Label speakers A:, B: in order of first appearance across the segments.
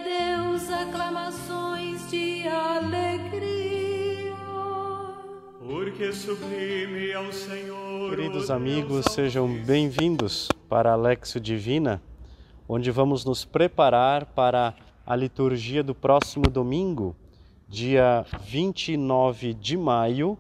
A: Deus aclamações de alegria.
B: Porque sublime ao Senhor.
C: Queridos amigos, sejam bem-vindos para a Léxio Divina, onde vamos nos preparar para a liturgia do próximo domingo, dia 29 de maio,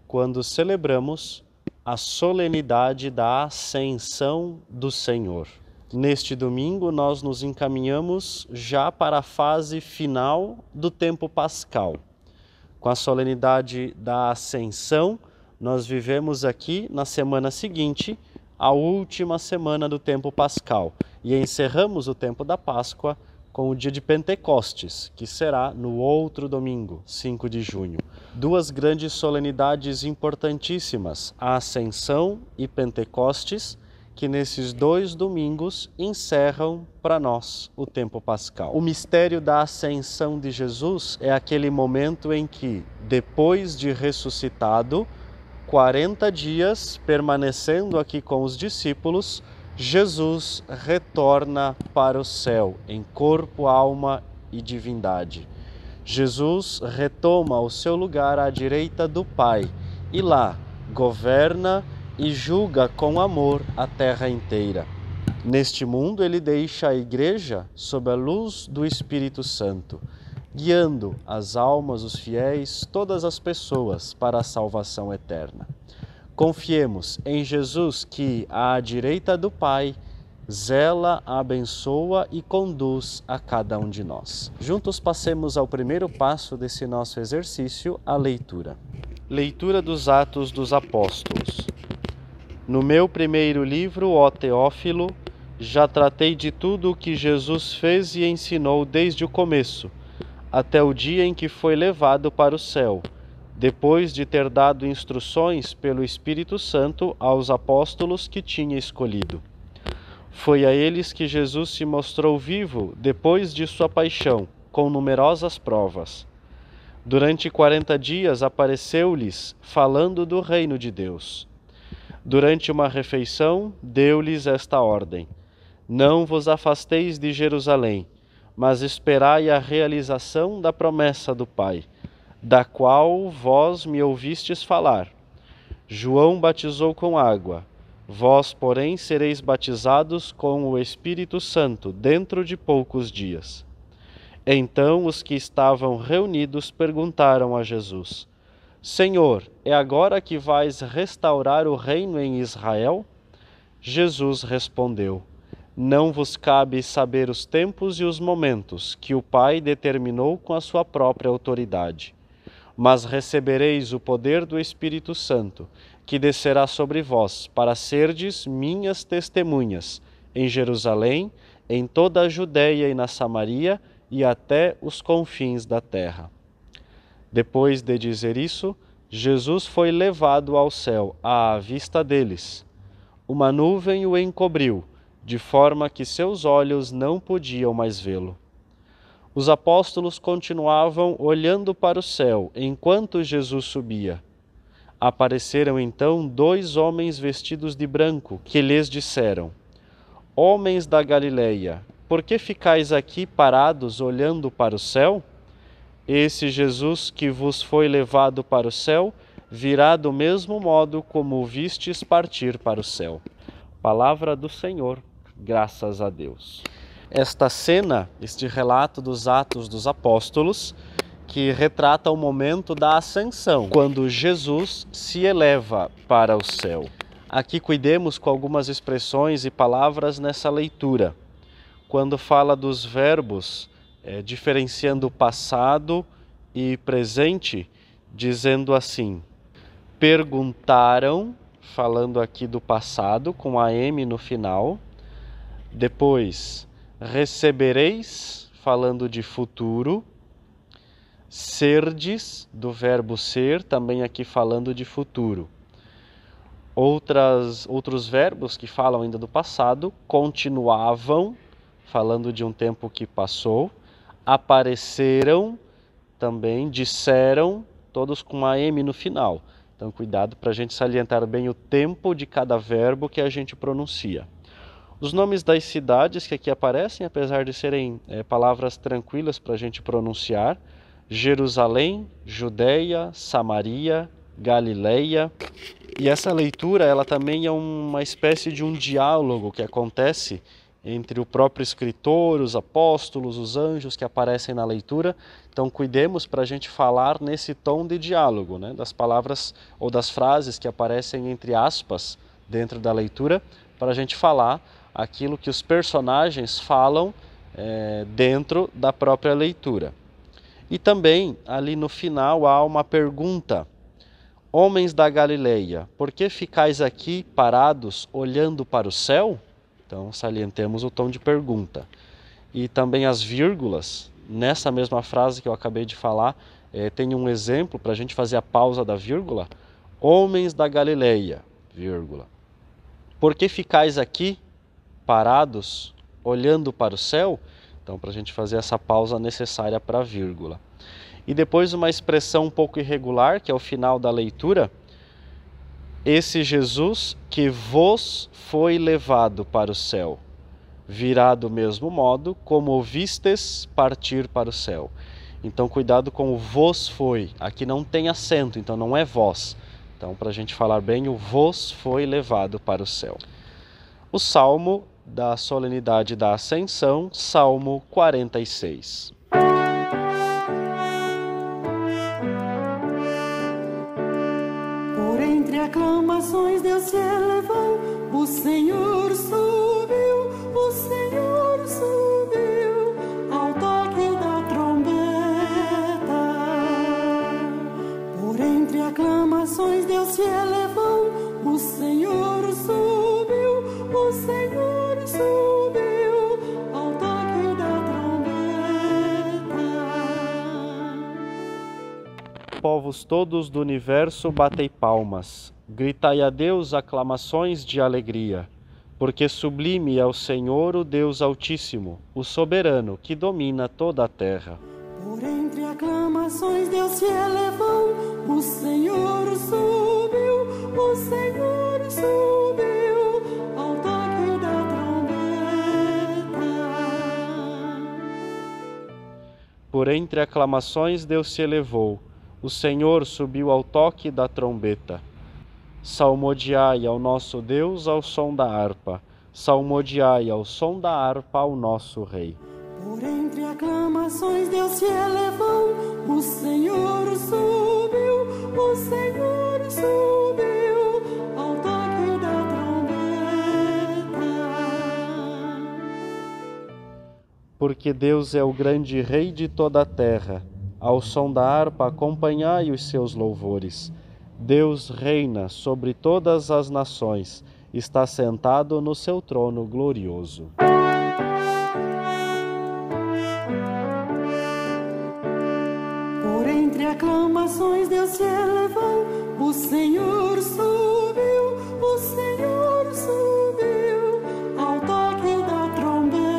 C: quando celebramos a solenidade da Ascensão do Senhor. Neste domingo, nós nos encaminhamos já para a fase final do tempo pascal. Com a solenidade da Ascensão, nós vivemos aqui na semana seguinte, a última semana do tempo pascal, e encerramos o tempo da Páscoa com o dia de Pentecostes, que será no outro domingo, 5 de junho. Duas grandes solenidades importantíssimas, a Ascensão e Pentecostes, que nesses dois domingos encerram para nós o tempo pascal. O mistério da Ascensão de Jesus é aquele momento em que, depois de ressuscitado, 40 dias permanecendo aqui com os discípulos, Jesus retorna para o céu em corpo, alma e divindade. Jesus retoma o seu lugar à direita do Pai e lá governa e julga com amor a terra inteira. Neste mundo ele deixa a Igreja sob a luz do Espírito Santo, guiando as almas, os fiéis, todas as pessoas para a salvação eterna. Confiemos em Jesus que, à direita do Pai, zela, abençoa e conduz a cada um de nós. Juntos passemos ao primeiro passo desse nosso exercício, a leitura. Leitura dos Atos dos Apóstolos. No meu primeiro livro, ó Teófilo, já tratei de tudo o que Jesus fez e ensinou desde o começo, até o dia em que foi levado para o céu, depois de ter dado instruções pelo Espírito Santo aos apóstolos que tinha escolhido. Foi a eles que Jesus se mostrou vivo depois de sua paixão, com numerosas provas. Durante 40 dias apareceu-lhes, falando do reino de Deus. Durante uma refeição, deu-lhes esta ordem: não vos afasteis de Jerusalém, mas esperai a realização da promessa do Pai, da qual vós me ouvistes falar. João batizou com água, vós, porém, sereis batizados com o Espírito Santo dentro de poucos dias. Então os que estavam reunidos perguntaram a Jesus: Senhor, é agora que vais restaurar o reino em Israel? Jesus respondeu: não vos cabe saber os tempos e os momentos que o Pai determinou com a sua própria autoridade. Mas recebereis o poder do Espírito Santo, que descerá sobre vós, para serdes minhas testemunhas, em Jerusalém, em toda a Judéia e na Samaria, e até os confins da terra. Depois de dizer isso, Jesus foi levado ao céu à vista deles. Uma nuvem o encobriu, de forma que seus olhos não podiam mais vê-lo. Os apóstolos continuavam olhando para o céu enquanto Jesus subia. Apareceram então 2 homens vestidos de branco, que lhes disseram: homens da Galileia, por que ficais aqui parados olhando para o céu? Esse Jesus que vos foi levado para o céu virá do mesmo modo como o vistes partir para o céu. Palavra do Senhor, graças a Deus. Esta cena, este relato dos Atos dos Apóstolos, que retrata o momento da ascensão, quando Jesus se eleva para o céu. Aqui cuidemos com algumas expressões e palavras nessa leitura. Quando fala dos verbos, diferenciando passado e presente, dizendo assim: perguntaram, falando aqui do passado, com a M no final. Depois, recebereis, falando de futuro. Serdes, do verbo ser, também aqui falando de futuro. Outros verbos que falam ainda do passado: continuavam, falando de um tempo que passou. Apareceram, também disseram, todos com a M no final. Então cuidado para a gente salientar bem o tempo de cada verbo que a gente pronuncia. Os nomes das cidades que aqui aparecem, apesar de serem palavras tranquilas para a gente pronunciar: Jerusalém, Judeia, Samaria, Galileia. E essa leitura, ela também é uma espécie de um diálogo que acontece entre o próprio escritor, os apóstolos, os anjos que aparecem na leitura. Então cuidemos para a gente falar nesse tom de diálogo, né? Das palavras ou das frases que aparecem entre aspas dentro da leitura, para a gente falar aquilo que os personagens falam dentro da própria leitura. E também ali no final há uma pergunta: homens da Galileia, por que ficais aqui parados olhando para o céu? Então salientemos o tom de pergunta. E também as vírgulas, nessa mesma frase que eu acabei de falar, tem um exemplo para a gente fazer a pausa da vírgula: homens da Galileia, vírgula. Por que ficais aqui parados olhando para o céu? Então, para a gente fazer essa pausa necessária para a vírgula. E depois uma expressão um pouco irregular, que é o final da leitura: esse Jesus que vos foi levado para o céu, virá do mesmo modo como o vistes partir para o céu. Então cuidado com o vos foi, aqui não tem acento, então não é vós. Então, para a gente falar bem, o vos foi levado para o céu. O Salmo da solenidade da Ascensão, Salmo 46.
A: Por entre aclamações Deus se elevou, o Senhor subiu, o Senhor subiu, ao toque da trombeta. Por entre aclamações Deus se elevou, o Senhor subiu, o Senhor subiu, ao toque da trombeta.
C: Povos todos do universo, batei palmas, gritai a Deus aclamações de alegria, porque sublime é o Senhor, o Deus Altíssimo, o soberano que domina toda a terra.
A: Por entre aclamações Deus se elevou, o Senhor subiu, o Senhor subiu, ao toque da trombeta.
C: Por entre aclamações Deus se elevou, o Senhor subiu ao toque da trombeta. Salmodiai ao nosso Deus ao som da harpa, salmodiai ao som da harpa ao nosso Rei.
A: Por entre aclamações Deus se elevou, o Senhor subiu, o Senhor subiu, ao toque da trombeta.
C: Porque Deus é o grande Rei de toda a terra, ao som da harpa acompanhai os seus louvores. Deus reina sobre todas as nações, está sentado no seu trono glorioso.
A: Por entre aclamações Deus se elevou, o Senhor subiu, o Senhor subiu, ao toque da trombeta.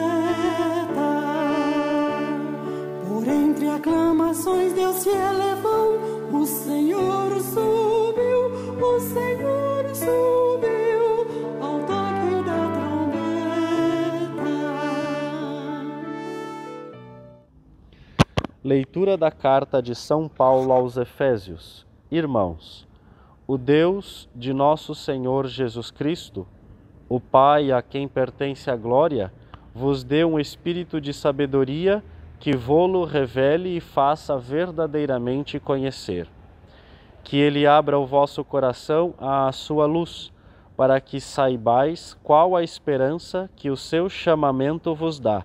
A: Por entre aclamações Deus se elevou, o Senhor subiu, o Senhor subiu, ao toque da trombeta.
C: Leitura da carta de São Paulo aos Efésios. Irmãos, o Deus de nosso Senhor Jesus Cristo, o Pai a quem pertence a glória, vos dê um espírito de sabedoria que vô-lo revele e faça verdadeiramente conhecer. Que ele abra o vosso coração à sua luz, para que saibais qual a esperança que o seu chamamento vos dá,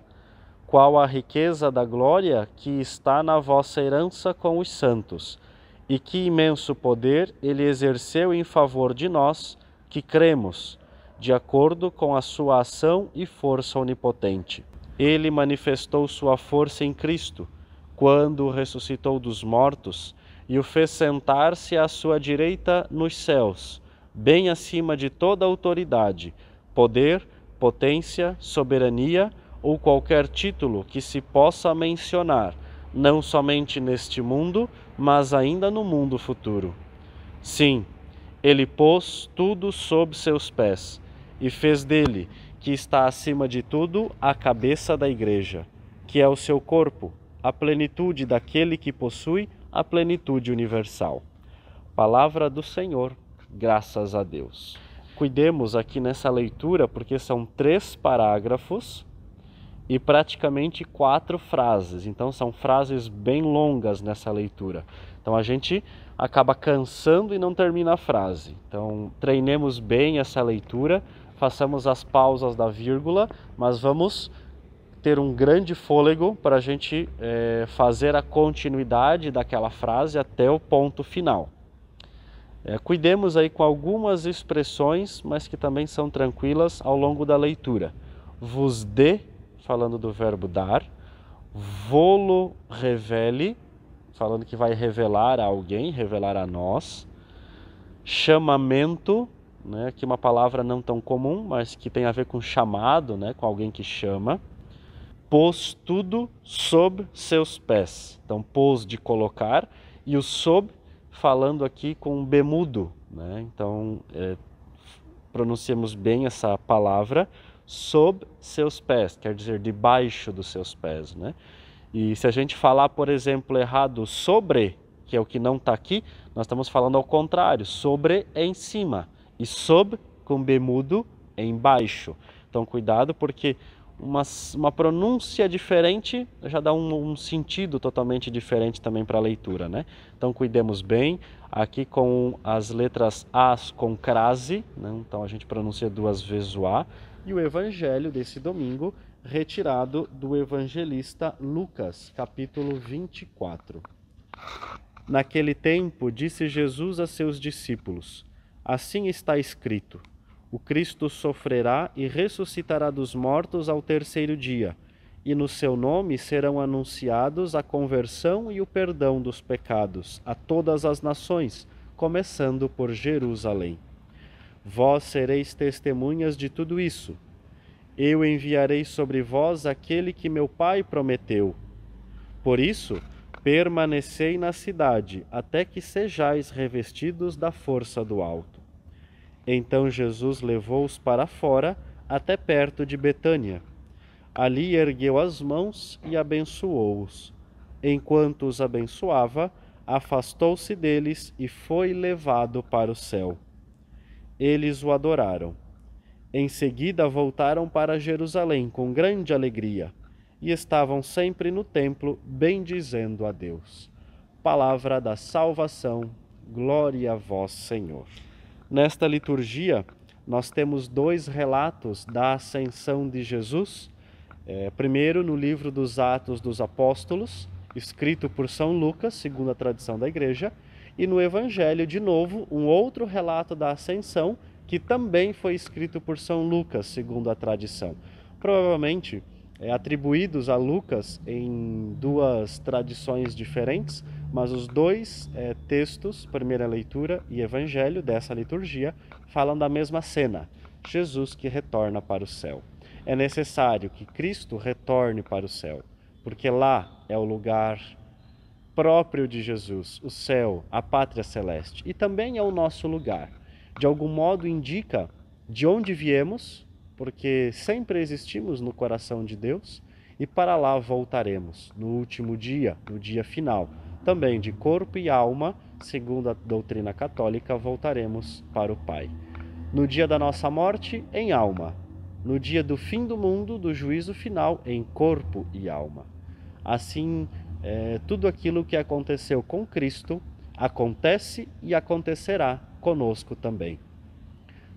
C: qual a riqueza da glória que está na vossa herança com os santos, e que imenso poder ele exerceu em favor de nós, que cremos, de acordo com a sua ação e força onipotente. Ele manifestou sua força em Cristo, quando o ressuscitou dos mortos e o fez sentar-se à sua direita nos céus, bem acima de toda autoridade, poder, potência, soberania ou qualquer título que se possa mencionar, não somente neste mundo, mas ainda no mundo futuro. Sim, ele pôs tudo sob seus pés e fez dele, que está acima de tudo a cabeça da igreja, que é o seu corpo, a plenitude daquele que possui a plenitude universal. Palavra do Senhor, graças a Deus. Cuidemos aqui nessa leitura, porque são 3 parágrafos e praticamente 4 frases. Então são frases bem longas nessa leitura. Então a gente acaba cansando e não termina a frase. Então treinemos bem essa leitura, façamos as pausas da vírgula, mas vamos ter um grande fôlego para a gente fazer a continuidade daquela frase até o ponto final. Cuidemos aí com algumas expressões, mas que também são tranquilas ao longo da leitura. Vos dê, falando do verbo dar. Volo revele, falando que vai revelar a alguém, revelar a nós. Chamamento, né, aqui uma palavra não tão comum, mas que tem a ver com chamado, né, com alguém que chama. Pôs tudo sob seus pés. Então, pôs de colocar e o sob falando aqui com B mudo, né? Então, pronunciamos bem essa palavra, sob seus pés, quer dizer debaixo dos seus pés, né? E se a gente falar, por exemplo, errado sobre, que é o que não está aqui, nós estamos falando ao contrário, sobre é em cima e sob com B mudo é embaixo. Então, cuidado, porque uma pronúncia diferente já dá um sentido totalmente diferente também para a leitura, né? Então cuidemos bem, aqui com as letras As com crase, né? Então a gente pronuncia 2 vezes o A, e o evangelho desse domingo retirado do evangelista Lucas, capítulo 24. Naquele tempo disse Jesus a seus discípulos: assim está escrito, o Cristo sofrerá e ressuscitará dos mortos ao 3º dia, e no seu nome serão anunciados a conversão e o perdão dos pecados a todas as nações, começando por Jerusalém. Vós sereis testemunhas de tudo isso. Eu enviarei sobre vós aquele que meu Pai prometeu. Por isso, permanecei na cidade, até que sejais revestidos da força do alto. Então Jesus levou-os para fora, até perto de Betânia. Ali ergueu as mãos e abençoou-os. Enquanto os abençoava, afastou-se deles e foi levado para o céu. Eles o adoraram. Em seguida voltaram para Jerusalém com grande alegria e estavam sempre no templo bendizendo a Deus. Palavra da salvação, glória a vós, Senhor. Nesta liturgia, nós temos 2 relatos da ascensão de Jesus. Primeiro, no livro dos Atos dos Apóstolos, escrito por São Lucas, segundo a tradição da Igreja, e no Evangelho, de novo, um outro relato da ascensão, que também foi escrito por São Lucas, segundo a tradição. Provavelmente atribuídos a Lucas em 2 tradições diferentes, mas os 2 textos, primeira leitura e evangelho dessa liturgia, falam da mesma cena, Jesus que retorna para o céu. É necessário que Cristo retorne para o céu, porque lá é o lugar próprio de Jesus, o céu, a pátria celeste, e também é o nosso lugar. De algum modo indica de onde viemos, porque sempre existimos no coração de Deus, e para lá voltaremos no último dia, no dia final. Também de corpo e alma, segundo a doutrina católica, voltaremos para o Pai. No dia da nossa morte, em alma. No dia do fim do mundo, do juízo final, em corpo e alma. Assim, tudo aquilo que aconteceu com Cristo acontece e acontecerá conosco também.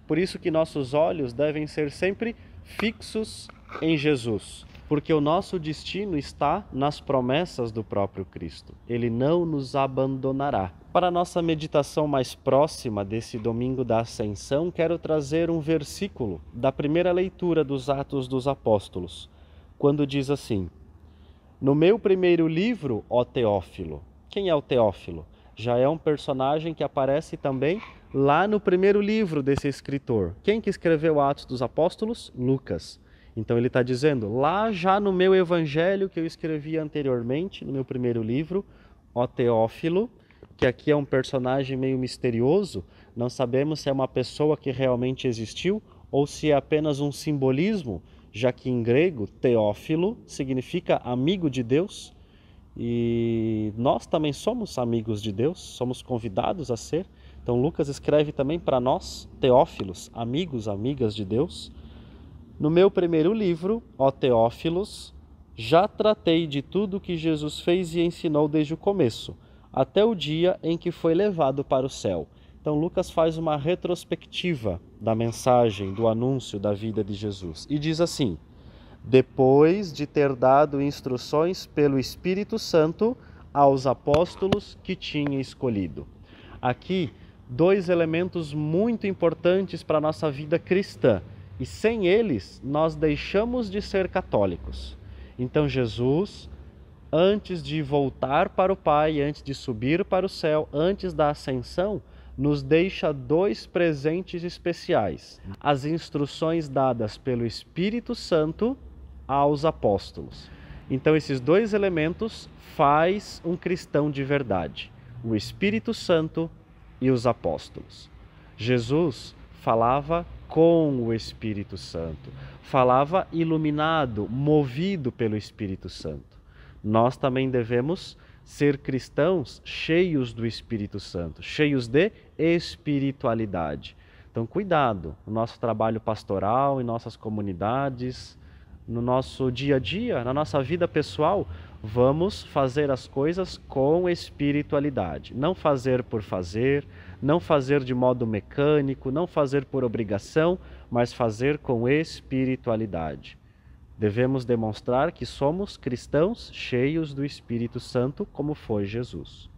C: Por isso que nossos olhos devem ser sempre fixos em Jesus, porque o nosso destino está nas promessas do próprio Cristo. Ele não nos abandonará. Para a nossa meditação mais próxima desse domingo da Ascensão, quero trazer um versículo da primeira leitura dos Atos dos Apóstolos, quando diz assim: no meu primeiro livro, ó Teófilo. Quem é o Teófilo? Já é um personagem que aparece também lá no primeiro livro desse escritor. Quem que escreveu Atos dos Apóstolos? Lucas. Então ele está dizendo, lá já no meu evangelho que eu escrevi anteriormente, no meu primeiro livro, ó Teófilo, que aqui é um personagem meio misterioso, não sabemos se é uma pessoa que realmente existiu ou se é apenas um simbolismo, já que em grego, Teófilo significa amigo de Deus, e nós também somos amigos de Deus, somos convidados a ser. Então Lucas escreve também para nós, Teófilos, amigos, amigas de Deus. No meu primeiro livro, ó Teófilos, já tratei de tudo que Jesus fez e ensinou desde o começo, até o dia em que foi levado para o céu. Então Lucas faz uma retrospectiva da mensagem, do anúncio da vida de Jesus. E diz assim: depois de ter dado instruções pelo Espírito Santo aos apóstolos que tinha escolhido. Aqui, dois elementos muito importantes para a nossa vida cristã. E sem eles, nós deixamos de ser católicos. Então Jesus, antes de voltar para o Pai, antes de subir para o céu, antes da ascensão, nos deixa dois presentes especiais: as instruções dadas pelo Espírito Santo aos apóstolos. Então esses dois elementos faz um cristão de verdade: o Espírito Santo e os apóstolos. Jesus falava com o Espírito Santo, falava iluminado, movido pelo Espírito Santo. Nós também devemos ser cristãos cheios do Espírito Santo, cheios de espiritualidade. Então, cuidado no nosso trabalho pastoral, em nossas comunidades, no nosso dia a dia, na nossa vida pessoal, vamos fazer as coisas com espiritualidade. Não fazer por fazer, não fazer de modo mecânico, não fazer por obrigação, mas fazer com espiritualidade. Devemos demonstrar que somos cristãos cheios do Espírito Santo, como foi Jesus.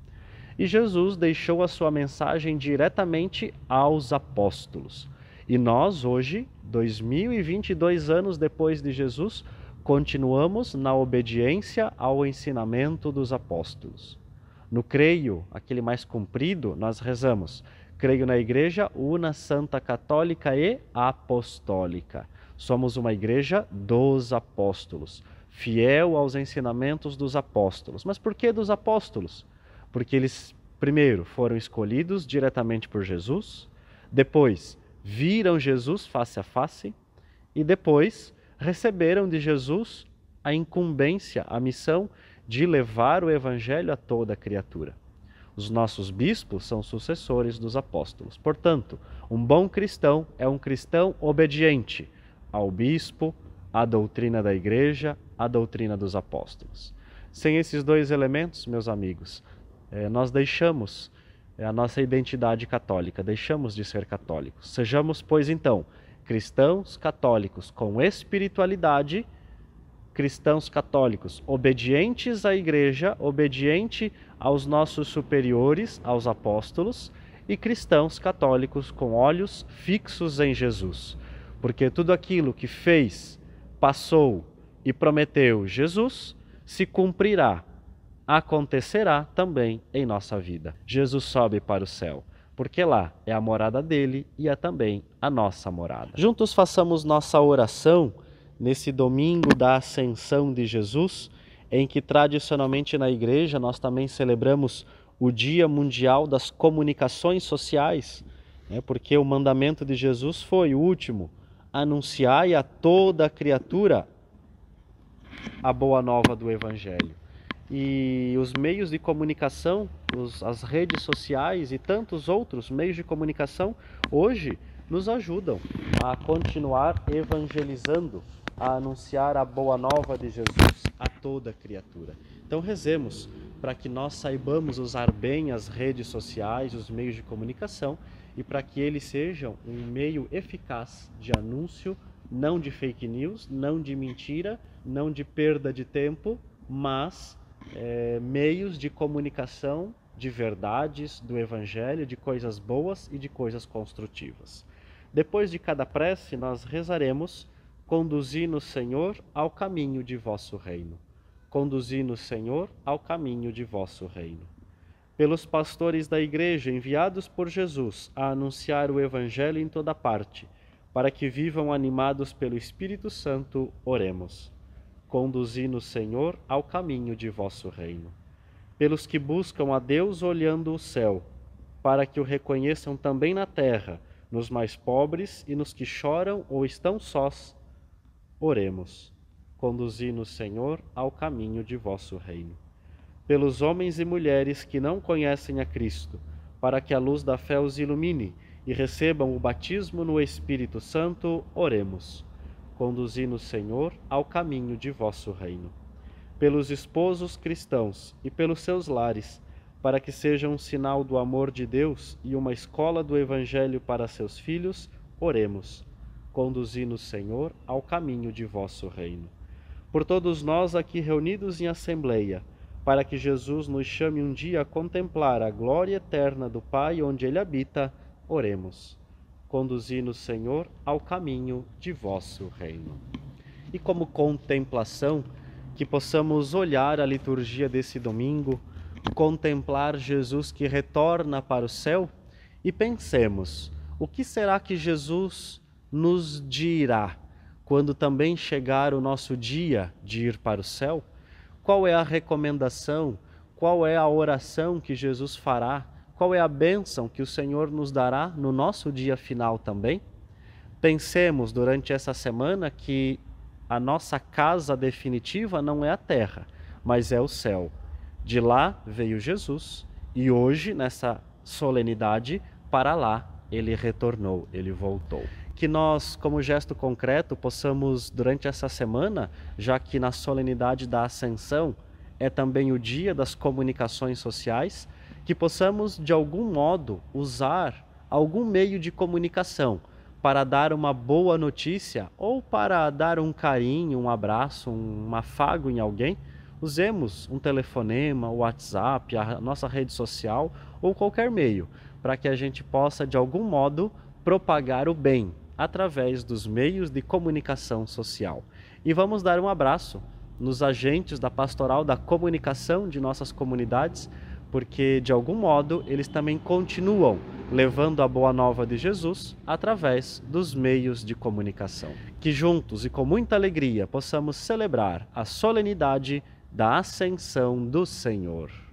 C: E Jesus deixou a sua mensagem diretamente aos apóstolos. E nós, hoje, 2022 anos depois de Jesus, continuamos na obediência ao ensinamento dos apóstolos. No creio, aquele mais comprido, nós rezamos: creio na Igreja una, santa, católica e apostólica. Somos uma igreja dos apóstolos, fiel aos ensinamentos dos apóstolos. Mas por que dos apóstolos? Porque eles, primeiro, foram escolhidos diretamente por Jesus, depois viram Jesus face a face e depois receberam de Jesus a incumbência, a missão de levar o Evangelho a toda a criatura. Os nossos bispos são sucessores dos apóstolos. Portanto, um bom cristão é um cristão obediente ao bispo, à doutrina da Igreja, à doutrina dos apóstolos. Sem esses dois elementos, meus amigos, nós deixamos a nossa identidade católica, deixamos de ser católicos. Sejamos, pois, então, cristãos católicos com espiritualidade, cristãos católicos obedientes à Igreja, obediente aos nossos superiores, aos apóstolos, e cristãos católicos com olhos fixos em Jesus. Porque tudo aquilo que fez, passou e prometeu Jesus se cumprirá, acontecerá também em nossa vida. Jesus sobe para o céu, porque lá é a morada dele e é também a nossa morada. Juntos façamos nossa oração nesse domingo da Ascensão de Jesus, em que tradicionalmente na Igreja nós também celebramos o Dia Mundial das Comunicações Sociais, porque o mandamento de Jesus foi o último: anunciai a toda a criatura a boa nova do Evangelho. E os meios de comunicação, as redes sociais e tantos outros meios de comunicação hoje nos ajudam a continuar evangelizando, a anunciar a boa nova de Jesus a toda a criatura. Então rezemos para que nós saibamos usar bem as redes sociais, os meios de comunicação, e para que eles sejam um meio eficaz de anúncio, não de fake news, não de mentira, não de perda de tempo, mas meios de comunicação de verdades, do Evangelho, de coisas boas e de coisas construtivas. Depois de cada prece, nós rezaremos: conduzi-nos, Senhor, ao caminho de vosso reino. Conduzi-nos, Senhor, ao caminho de vosso reino. Pelos pastores da Igreja enviados por Jesus a anunciar o Evangelho em toda parte, para que vivam animados pelo Espírito Santo, oremos. Conduzi-nos, Senhor, ao caminho de vosso reino. Pelos que buscam a Deus olhando o céu, para que o reconheçam também na terra, nos mais pobres e nos que choram ou estão sós. Oremos. Conduzi-nos, Senhor, ao caminho de vosso reino. Pelos homens e mulheres que não conhecem a Cristo, para que a luz da fé os ilumine e recebam o batismo no Espírito Santo, oremos. Conduzi-nos, Senhor, ao caminho de vosso reino. Pelos esposos cristãos e pelos seus lares, para que sejam um sinal do amor de Deus e uma escola do Evangelho para seus filhos, oremos. Conduzi-nos, Senhor, ao caminho de vosso reino. Por todos nós aqui reunidos em assembleia, para que Jesus nos chame um dia a contemplar a glória eterna do Pai onde Ele habita, oremos. Conduzi-nos, Senhor, ao caminho de vosso reino. E como contemplação, que possamos olhar a liturgia desse domingo, contemplar Jesus que retorna para o céu e pensemos, o que será que Jesus nos dirá quando também chegar o nosso dia de ir para o céu? Qual é a recomendação? Qual é a oração que Jesus fará? Qual é a bênção que o Senhor nos dará no nosso dia final também? Pensemos durante essa semana que a nossa casa definitiva não é a terra, mas é o céu. De lá veio Jesus e hoje, nessa solenidade, para lá ele retornou, ele voltou. Que nós, como gesto concreto, possamos, durante essa semana, já que na solenidade da Ascensão é também o dia das comunicações sociais, que possamos, de algum modo, usar algum meio de comunicação para dar uma boa notícia ou para dar um carinho, um abraço, um afago em alguém. Usemos um telefonema, o WhatsApp, a nossa rede social ou qualquer meio, para que a gente possa, de algum modo, propagar o bem através dos meios de comunicação social. E vamos dar um abraço nos agentes da Pastoral da Comunicação de nossas comunidades, porque, de algum modo, eles também continuam levando a boa nova de Jesus através dos meios de comunicação. Que juntos e com muita alegria possamos celebrar a solenidade da Ascensão do Senhor.